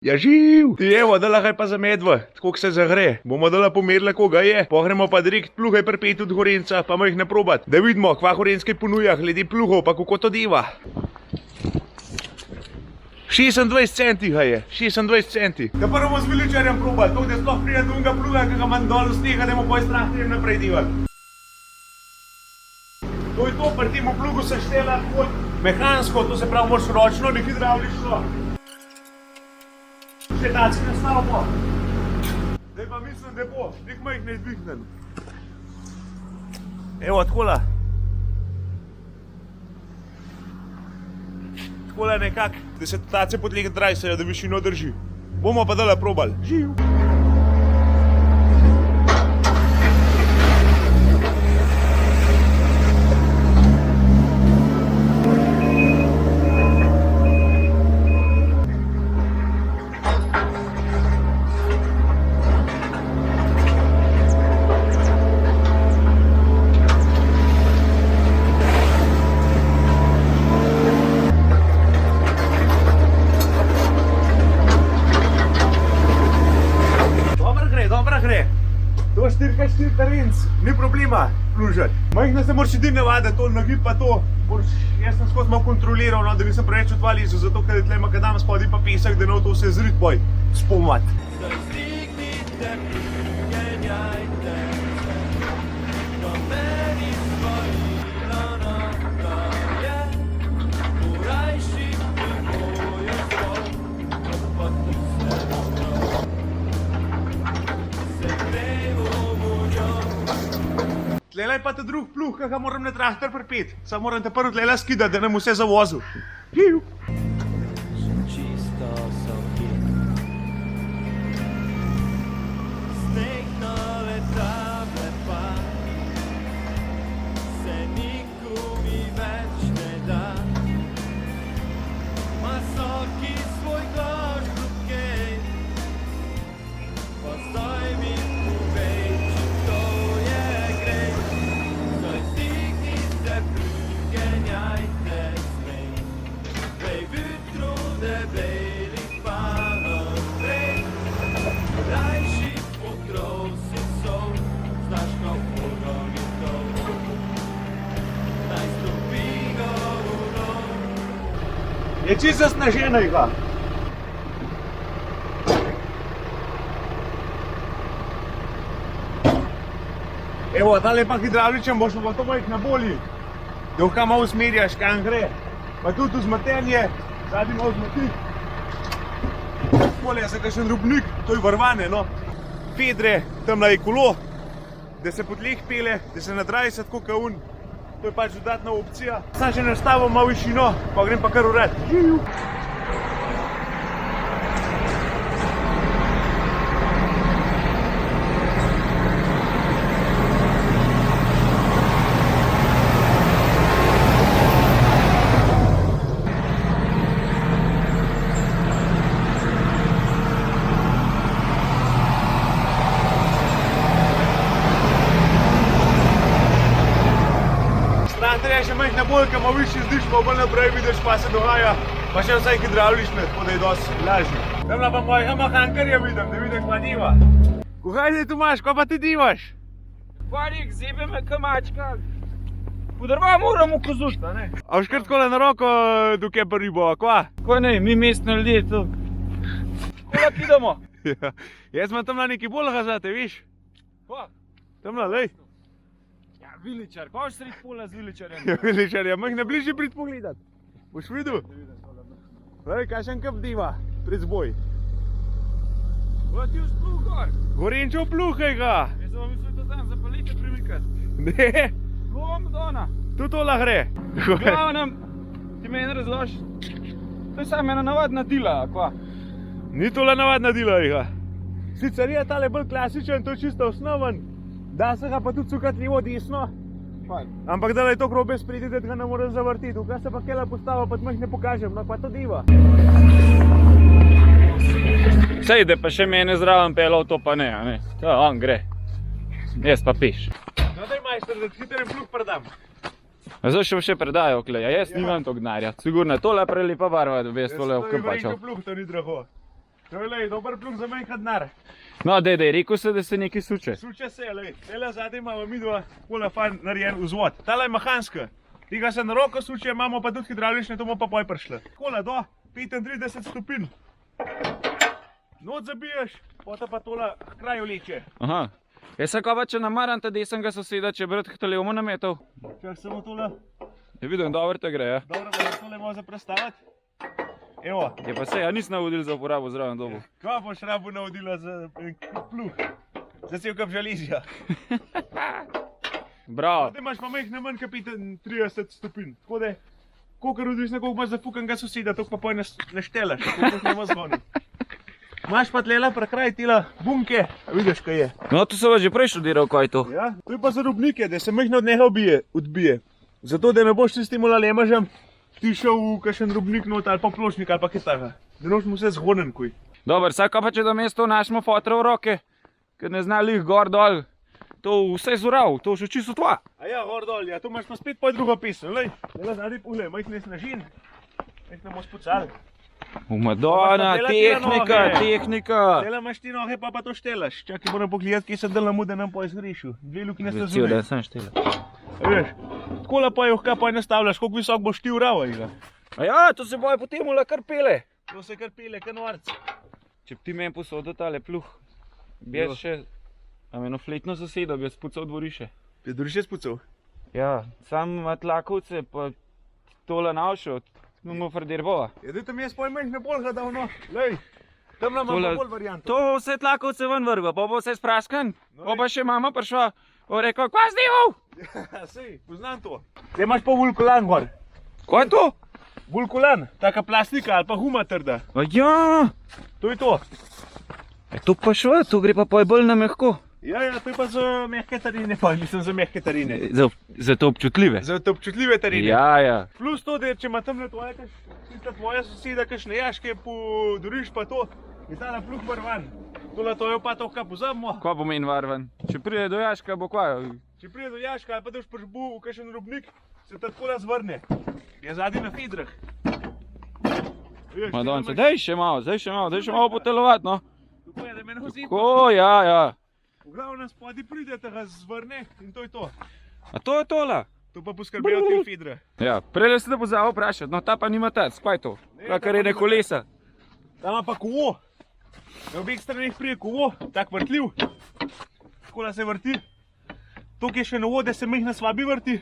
Ja, živ! Ti evo, da lahaj pa zamedva, tako se zagre. Bomo dala pomerila, koga je, pogremo pa direkt pluhaj pripet od Gorenca, pa jih ne probat, da vidimo, kva Gorenskaj ponuja, glede pluhov, pa kako to deva. 26 centi ga je, 26 centi. Da prvo bomo z viličarjem probali, to, da sploh prija do unga pluga, ki ga manj dol z tega, da bomo poj strah tem naprej devali. To je to, pri tem plugu se štela kot mehansko, to se pravi moraš ročno, ne hidravlično. Še taci nastav bo. Zdaj pa mislim, da bo, nekaj jih ne dvihnem. Evo, tkola. Tkola nekak, da se tace podlega drajsajo, da višino drži. Bomo pa dala probali. Živ! To je 4x4 terenc, ni problema plužati. Majhna se moraš edin navaditi, to nagib pa to. Jaz sem skozi malo kontroliral, da nisem preveč odvalizel, zato ker je tle makadam spodaj pa pesek, da ne to se zrit boj spomat. Tlele je pa ta drug pluh, ki ga moram na traktor pripet. Samo moram te prvo tlele skidati, da nam vse zavozil. Hiu! Je čisto zasneženega. Evo, tale pa hidravličen boš pa to majh na bolji. Da vka malo usmerjaš, kam gre. Pa tudi vzmetenje, zadnji malo zmeti. Takole je se kakšen drobnik, to je varvane, no. Fedre, tamna je kolo, da se podleh pele, da se nadrajsa tako kaun. To je pač dodatna opcija. Sam še nastavim malo višino, pa grem pa kar urad. Traktorja še majhna bolj, malo više zdiš, pa bolj naprej vidiš, pa se dogaja. Pa še vsaj hidravlične, tako da je dosti lažje. Tamla pa mojega mahankarja vidim, da vidim, kva diva. Kuhaj zdaj tu imaš, kva pa ti divaš? Varik, zebe me kamačka. Podrva moramo kozušt, a ne? A boš kar takole na roko duke pa ribo, kva? Kaj ne, mi mestni ljudje to. Kola kidamo? Jaz imam tamla nekaj boljega zate, viš? Kva? Tamla, lej. Viličar, kaj boš sred pola z viličarjem? Ja, viličarja, mah ne bližje prid pogledat. Boš videl? Lej, kakšen kap diva, pred zboj. Kaj ti už pluh gor? Gorenčev pluhaj ga. Jaz sem vam mislil to tam zapalite premikat. Ne, Bom dona. tu tola gre. Glavnem, ti meni razloži. To je samo ena navadna dila, kva? Ni tola navadna dila, ga. Sicer je tale bolj klasičen, to je čisto osnoven. Da se ga pa tudi cukati levo desno. Ampak da je to grobe spredi, da ga ne morem zavrtiti. Tukaj se pa kela postava, pa ti ne pokažem, no pa to diva. Sej, da pa še mene zraven pelal, to pa ne, a ne. To on gre. Jaz pa piš. No daj majster, da ti hitro plug predam. Zdaj še predajo, klej, jaz nimam tog denarja. Sigurno je tole prelepa barva, da bi jaz tole To je vkrpačal. plug, to ni drago. To je lej, dober plug za manjka denar. No, dej, rekel si, da se nekaj suče. Suče se, lej. Tele zadnji imamo mi dva kola fajn narejen vzvod. Tale je mehanska. Tega se na roko suče, imamo pa tudi hidravlične, to bomo pa poj prišle. Kola do 35 stopinj. Not zabiješ, potem pa tola k kraju leče. Aha. Jaz sem pa, če namaram ta desnega soseda, če bi rad k telemu nametal. Čak samo tola. Je vidim, dobro te gre, ja. Dobro, bomo tole malo zaprestavati. Evo. Je pa se, ja nisem navodil za uporabo zraven dobu. Kaj boš rabu navodila za plug? Za cel kap žalizja. Bravo. Potem imaš pa majhne manj kot 35 stopinj. Tako da, kolikor odvisno, koliko imaš zafukanega soseda, toliko pa poj naštelaš, koliko ne ima zvoni. Imaš pa tlela prekraj tila bunke, vidiš kaj je. No, to sem že prej študiral, kaj je to. Ja, to je pa za robnike, da se majhno od njega odbije. Zato, da ne boš s tem lemažem ti šel v kakšen robnik not ali pa pločnik ali pa kaj takega. Da noš mu se zgonen kuj. Dobar, saj pa če da mesto našmo fotra v roke, ker ne zna lih gor dol, to vse zurav, to še čisto tva. A ja, gor dol, ja, to imaš pa spet poj drugo pisem, lej. Tela zadnji pule, majhne snažin, majhne bomo spucali. Madonna, tehnika. Tela imaš ti noge pa to štelaš. Čakaj, moram pogledati, kje se dela mu, da nam poj zgrišil. Dve luknje sta zunaj. Da sem štela. Veš, takole pa jo poj nastavljaš, koliko visok boš ti urava iga. A ja, to se boje potem ula kar pele. To se kar pele, kar norc. Če bi ti meni posodil tale pluh, bi jaz še, am eno fletno sosedo, bi jaz spucal dvoriše. Bi dvoriše spucal? Ja, sam tlakovce pa tole navšel, mu fradir bova. Ja, daj tam jaz poj majhne bolj davno, lej. Tam nam imamo bolj varianto. To vse tlakovce ven vrgo, pa bo vse spraskan, pa še mama prišla, pa rekel, kva zdivov? Ja, sej, poznam to. Te imaš pa vulkulan gor. Kaj je to? Vulkulan, taka plastika ali pa guma trda. A ja, To je to. to pa šva, to gre pa bolj na mehko. Ja, to je pa za mehke tarine, pa mislim za mehke tarine. Za to občutljive. Za to občutljive tarine. Ja. Plus to, da če ima tamle tvoja soseda kakšne jaške podoriš pa to, je tale plug varvan. Tole to je pa to, kaj pozabimo. Kva bo meni varvan? Če pride do jaška, bo kva? Če pride do jaška ali pa daš pržbu v kakšen robnik, se ta takole zvrne. Je zadnji na fidrah. Madonca, daj še malo potelovat, no. Tako je, da me ne vzipa. Tako, ja. V glavnem spodi pride, da ga zvrne in to je to. A to je tola? To pa poskrbijo te fidre. Ja, prej se da bo zavo vprašati, no ta pa nima tac, kaj je to? Kakar je ne kolesa. Tam ima pa kovo. Na obeh stranih prije kovo, tak vrtljiv. Takole se vrti. Tok je še novo, da se mehna svabi vrti.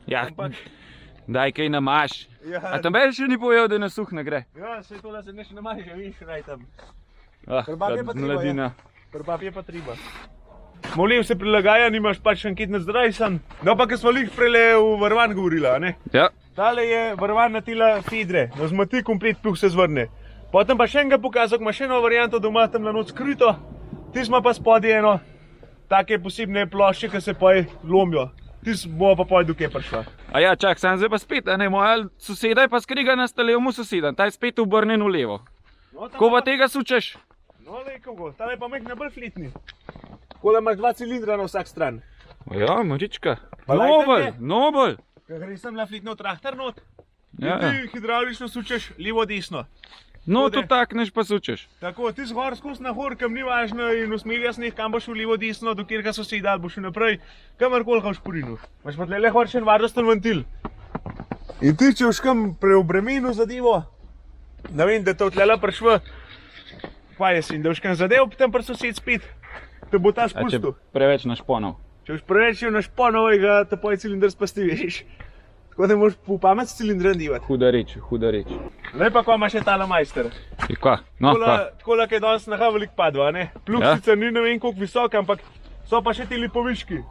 Ja, daj kaj namaš. Ja. A tam še ni povedal, da na suh ne gre? Ja, se tole se ne še namaže, vidiš, raj tam. Ah, Prbab je pa treba, mladina. Prbab je pa treba. Molev se prilagaja, nimaš pač ankit nad zdrajsan. No pa, ker smo lih prele v varvan govorila, ne? Ja. Tale je varvan na tila fidre, no zmati komplet plug se zvrne. Potem pa še enega pokazal, ima še eno varianto doma tam na noč skrito. Tis ima pa spodaj eno, take posebne plošče, ki se poj lomijo. Tis bo pa poj do kje prišla. A ja, čak, sam zdaj pa spet, a ne, moja soseda je pa skriga na stalevmu soseda, ta je spet obrnen v levo. No, Ko pa tega sučeš? No, lej, kako, tale je pa mehna bolj fletni. Takole imaš 2 cilindra na vsak stran. Ja, marička. Pa lajte Nobel. Ker gre sem la fletno traktor not. Ja. In ti hidravlično sučeš levo-desno. No, Tako to da- takneš pa sučeš. Tako, ti zgor skozi na hor, kam ni važno in usmerja sneh, kam boš šel levo-desno, do kjerga soseda ali boš šel naprej, kamorkoli ga v šporinu. Imaš pa tlele gor še en varnosten ventil. In ti, če boš kam preobremenil zadevo, ne vem, da te tlele prišva, kaj je sin, da boš kam zadev, potem pa sosed spet, te bo ta A če spustil. preveč našponov. Če boš preveč šel na šponovega, te poj cilindr spasti, veš. Tako da moraš po pamet s cilindrem divati. Huda reč, huda reč. Zdaj pa, ko ima še tale majster. I kva? No, kva? Takole, ki je danes naha veliko padlo, ne? Plug Ja. sicer ni ne vem koliko visok, ampak so pa še ti lipoviški.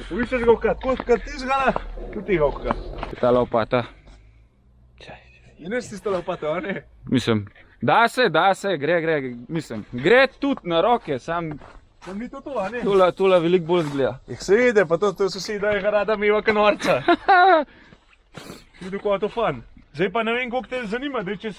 Višeš ga vkat, kot ti zgala, tudi tega vkat. Ta lopata. In ne si tista lopata, a ne? Mislim, da se, gre, mislim, gre tudi na roke, sam Sam ni to, a ne? tula veliko bolj zgleda. Seveda, pa to soseda je ga rada meva ka norca. Vidu, ko je to fun. Zdaj pa ne vem, koliko te zanima, da če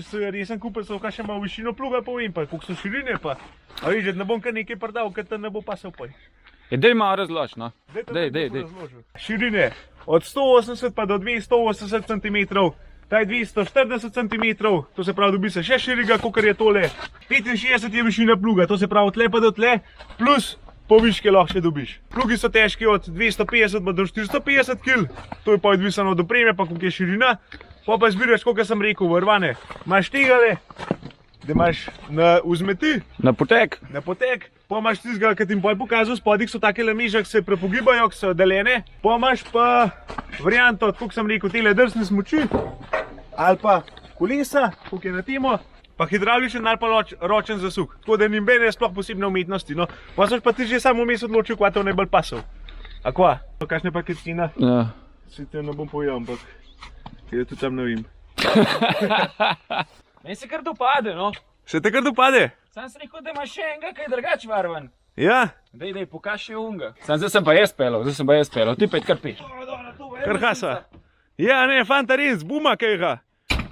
se resen kupec v kakšen malo višino pluga povem, pa koliko so širine pa. A vidiš, da ne bom kar nekaj prodal, ker te ne bo pasal poj. Dej malo razlož, no. Daj. Dej. Širine od 180 pa do 280 cm ta je 240 cm, to se pravi, dobi se še širiga, kot je tole. 65 je višina pluga, to se pravi, tle pa do tle, plus poviške lahko še dobiš. Plugi so težki od 250 do 450 kg, to je pa odvisno od opreme, pa koliko je širina. Pa izbiraš, koliko sem rekel, vrvane. Imaš tegale, da imaš na vzmeti, Na potek. na potek, pa imaš tistega, ki ti bom pokazal, spodaj so take lamiže, ki se prepogibajo, ki so deljene. Pa imaš pa varianto, kot sem rekel, tele drsne smuči, ali pa kolesa, koliko je na temo, pa hidravličen ali pa ročen zasuk. Tako da ni nobene sploh posebne umetnosti. No. Pa soš pa ti že samo vmes odločil, kva te najbolj pasal. A kva? Kakšna pa kecina? Ja. Se te ne bom povedal, ampak je tudi tam ne vem. Meni se kar dopade, no. Se te kar dopade? Sam sem rekel, da ima še enega, kaj je drugač varvan. Ja, Dej, pokaž še unga. Zdaj sem pa jaz pelal, ti pa je kar peš. kar hasa. Ja, ne, fanta res, buma kaj ga.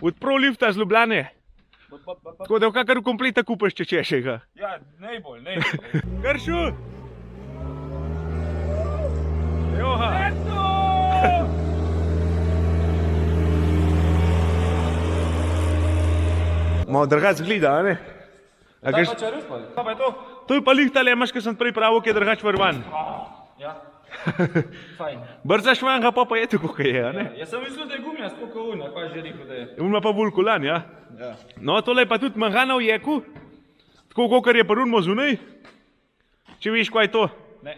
Od Pro Lifta z Ljubljane. Tako da v kakor kompleta kupaš, če češ ga. Ja, najbolj. Kršu! Joha! Malo drugač gleda, a ne? A greš- Kaj pa je to? To je pa lih tale, imaš, ki sem prej pravil, ki je drugač vrvan. Ja. Fajn. Brzaš vanga, pa je tako, kaj je, a ne? Jaz sem mislil, da je gumija spoko una, pa že rekel, da je. Ima pa vulkulan, ja? Ja. No, tole je pa tudi manhana v jeku, tako kakor je pa runmo zunaj. Če veš, kaj je to. Ne.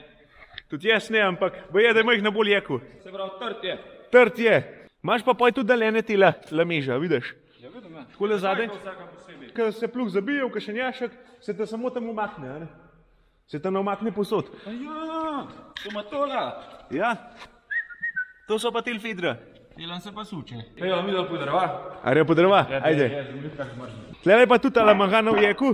Tudi jaz ne, ampak boje, da ima jih na bolj jeku. Se pravi, trd je. Trd je. Imaš pa poj tudi daljene tela lameža, vidiš? Ja, vidim, ja. Takole zadaj, Vsaka posebej. ko se plug zabije v kakšen jašek, se te samo tam umakne, a ne? Se te ne umakne posod. A ja, to ima tola. Ja, to so pa tilfidra. Delam se pa suče. Ejo, mi dal po drva. A je po drva? Ajde. Tlele pa tudi tala manhana v jeku,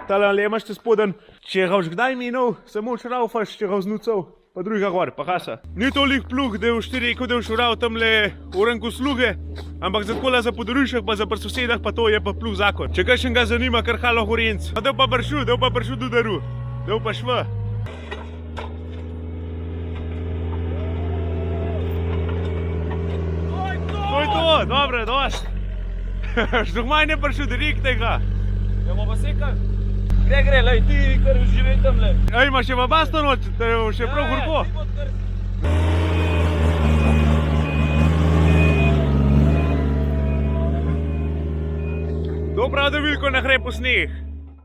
tala lemaš te spoden. Če ga už kdaj minul, samo šraufaš, če ga vznucov, pa drugega gor, pa hasa. Ni tolik plug, da je už ti rekel, da je šural tamle v ranku sluge, ampak za takola za podrušek, pa za pri sosedah, pa to je pa plug zakon. Če kakšen ga zanima, kar halo Gorenc. Del pa pršu do daru, del pa šva. To je to, dobro, dost. Ždogmaj ne pršu direkt tega. Ja, bomo pa sekal. Gre, lej, ti kar živi tamle. Ej, imaš še pa basto noč, da je še prav hurko. ti bo kar- Dobro, da veliko na hrepu sneh.